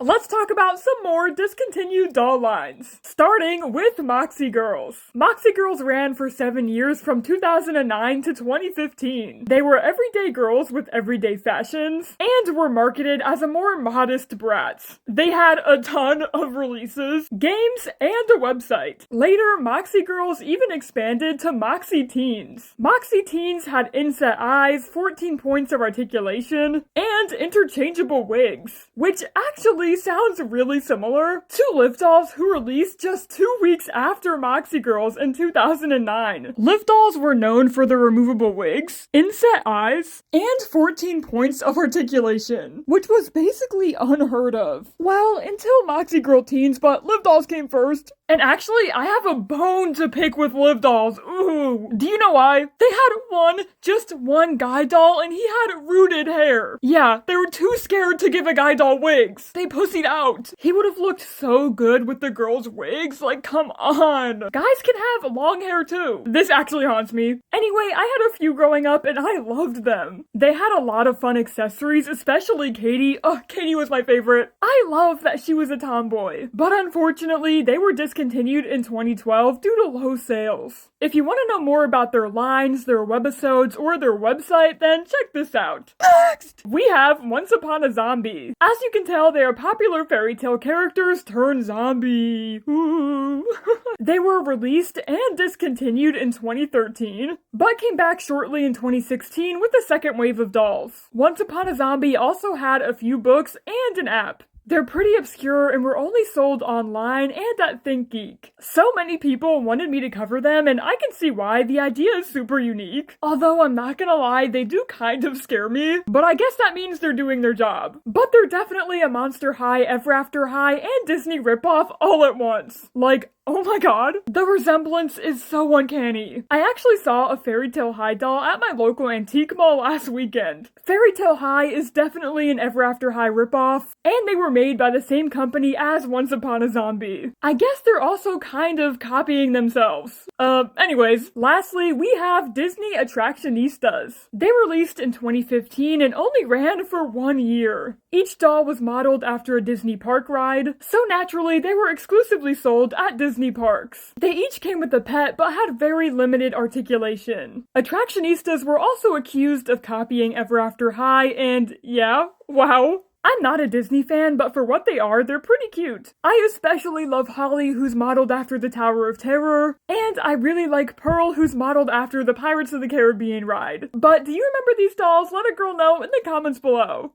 Let's talk about some more discontinued doll lines. Starting with Moxie Girls. Moxie Girls ran for 7 years from 2009 to 2015. They were everyday girls with everyday fashions and were marketed as a more modest brat. They had a ton of releases, games, and a website. Later, Moxie Girls even expanded to Moxie Teens. Moxie Teens had inset eyes, 14 points of articulation, and interchangeable wigs, which actually sounds really similar to Liv Dolls, who released just 2 weeks after Moxie Girls in 2009. Liv Dolls were known for their removable wigs, inset eyes, and 14 points of articulation, which was basically unheard of. Well, until Moxie Girl Teens, but Liv Dolls came first. And actually, I have a bone to pick with Liv Dolls. Ooh. Do you know why? They had just one guy doll, and he had rooted hair. Yeah, they were too scared to give a guy doll wigs. They pussied out. He would have looked so good with the girls' wigs. Like, come on. Guys can have long hair too. This actually haunts me. Anyway, I had a few growing up, and I loved them. They had a lot of fun accessories, especially Katie. Oh, Katie was my favorite. I love that she was a tomboy. But unfortunately, they were discontinued in 2012 due to low sales. If you want to know more about their lines, their webisodes, or their website, then check this out. Next! We have Once Upon a Zombie. As you can tell, they are popular fairy tale characters turned zombie. Ooh. They were released and discontinued in 2013, but came back shortly in 2016 with the second wave of dolls. Once Upon a Zombie also had a few books and an app. They're pretty obscure and were only sold online and at ThinkGeek. So many people wanted me to cover them, and I can see why. The idea is super unique. Although I'm not gonna lie, they do kind of scare me, but I guess that means they're doing their job. But they're definitely a Monster High, Ever After High, and Disney ripoff all at once. Like, oh my god, the resemblance is so uncanny. I actually saw a Fairy Tale High doll at my local antique mall last weekend. Fairy Tale High is definitely an Ever After High ripoff, and they were made by the same company as Once Upon a Zombie. I guess they're also kind of copying themselves. Anyways, lastly, we have Disney Attractionistas. They released in 2015 and only ran for 1 year. Each doll was modeled after a Disney park ride, so naturally they were exclusively sold at Disney parks. They each came with a pet but had very limited articulation. Attractionistas were also accused of copying Ever After High, and yeah, wow. I'm not a Disney fan, but for what they are, they're pretty cute. I especially love Holly, who's modeled after the Tower of Terror, and I really like Pearl, who's modeled after the Pirates of the Caribbean ride. But do you remember these dolls? Let a girl know in the comments below.